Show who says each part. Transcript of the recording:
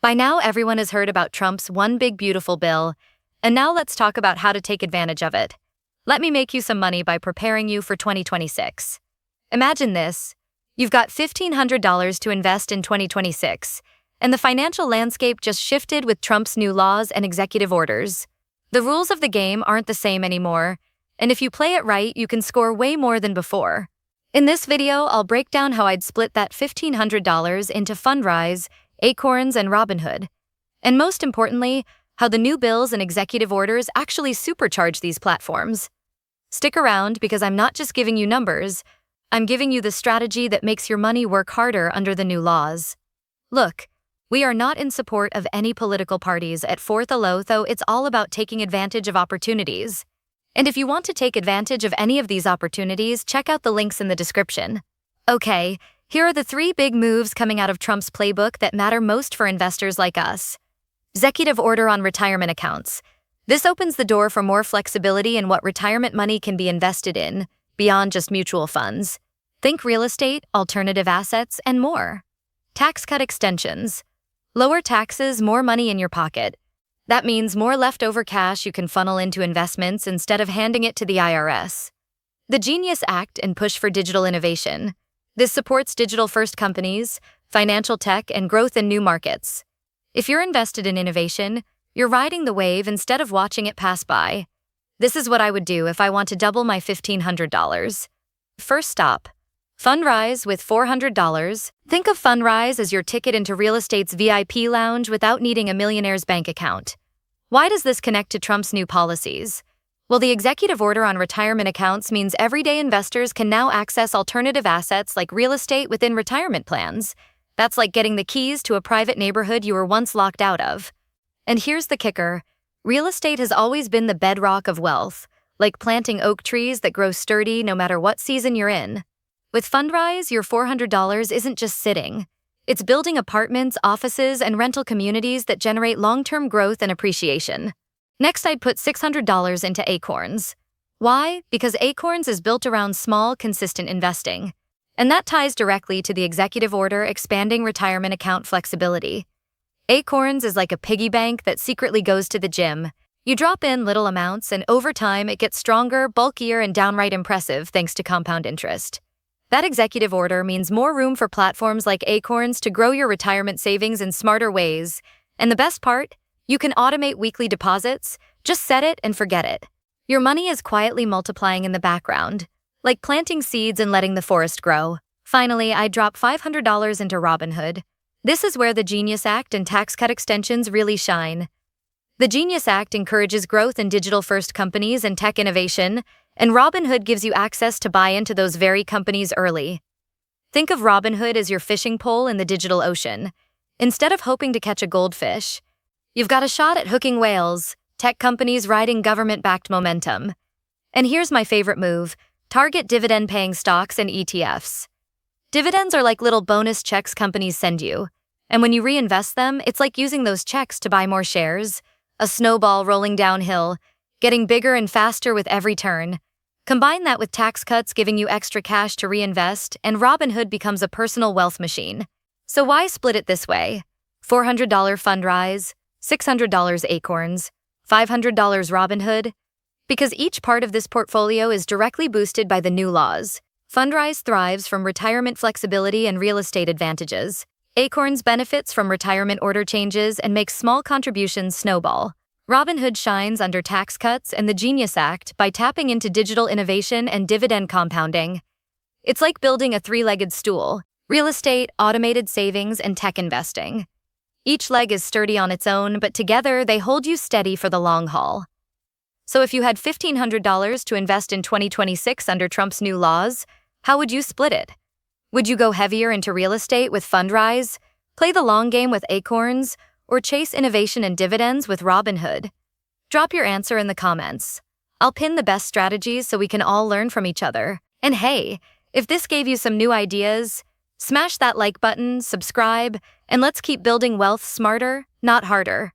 Speaker 1: By now, everyone has heard about Trump's One Big Beautiful Bill, and now let's talk about how to take advantage of it. Let me make you some money by preparing you for 2026. Imagine this. You've got $1,500 to invest in 2026, and the financial landscape just shifted with Trump's new laws and executive orders. The rules of the game aren't the same anymore, and if you play it right, you can score way more than before. In this video, I'll break down how I'd split that $1,500 into Fundrise, Acorns, and Robinhood. And most importantly, how the new bills and executive orders actually supercharge these platforms. Stick around because I'm not just giving you numbers, I'm giving you the strategy that makes your money work harder under the new laws. Look, we are not in support of any political parties at Fourth Alo, though it's all about taking advantage of opportunities. And if you want to take advantage of any of these opportunities, check out the links in the description. Okay, here are the 3 big moves coming out of Trump's playbook that matter most for investors like us. Executive Order on Retirement Accounts. This opens the door for more flexibility in what retirement money can be invested in, beyond just mutual funds. Think real estate, alternative assets, and more. Tax cut extensions. Lower taxes, more money in your pocket. That means more leftover cash you can funnel into investments instead of handing it to the IRS. The Genius Act and push for digital innovation. This supports digital-first companies, financial tech, and growth in new markets. If you're invested in innovation, you're riding the wave instead of watching it pass by. This is what I would do if I want to double my $1,500. First stop. Fundrise with $400. Think of Fundrise as your ticket into real estate's VIP lounge without needing a millionaire's bank account. Why does this connect to Trump's new policies? Well, the executive order on retirement accounts means everyday investors can now access alternative assets like real estate within retirement plans. That's like getting the keys to a private neighborhood you were once locked out of. And here's the kicker. Real estate has always been the bedrock of wealth, like planting oak trees that grow sturdy no matter what season you're in. With Fundrise, your $400 isn't just sitting. It's building apartments, offices, and rental communities that generate long-term growth and appreciation. Next, I'd put $600 into Acorns. Why? Because Acorns is built around small, consistent investing. And that ties directly to the executive order expanding retirement account flexibility. Acorns is like a piggy bank that secretly goes to the gym. You drop in little amounts, and over time, it gets stronger, bulkier, and downright impressive thanks to compound interest. That executive order means more room for platforms like Acorns to grow your retirement savings in smarter ways. And the best part? You can automate weekly deposits. Just set it and forget it. Your money is quietly multiplying in the background, like planting seeds and letting the forest grow. Finally, I drop $500 into Robinhood. This is where the Genius Act and tax cut extensions really shine. The Genius Act encourages growth in digital-first companies and tech innovation, and Robinhood gives you access to buy into those very companies early. Think of Robinhood as your fishing pole in the digital ocean. Instead of hoping to catch a goldfish, you've got a shot at hooking whales, tech companies riding government-backed momentum. And here's my favorite move, target dividend-paying stocks and ETFs. Dividends are like little bonus checks companies send you. And when you reinvest them, it's like using those checks to buy more shares, a snowball rolling downhill, getting bigger and faster with every turn. Combine that with tax cuts giving you extra cash to reinvest, and Robinhood becomes a personal wealth machine. So why split it this way? $400 Fundrise, $600 Acorns, $500 Robinhood? Because each part of this portfolio is directly boosted by the new laws. Fundrise thrives from retirement flexibility and real estate advantages. Acorns benefits from retirement order changes and makes small contributions snowball. Robinhood shines under tax cuts and the Genius Act by tapping into digital innovation and dividend compounding. It's like building a 3-legged stool: real estate, automated savings, and tech investing. Each leg is sturdy on its own, but together they hold you steady for the long haul. So if you had $1,500 to invest in 2026 under Trump's new laws, how would you split it? Would you go heavier into real estate with Fundrise, play the long game with Acorns, or chase innovation and dividends with Robinhood? Drop your answer in the comments. I'll pin the best strategies so we can all learn from each other. And hey, if this gave you some new ideas, smash that like button, subscribe, and let's keep building wealth smarter, not harder.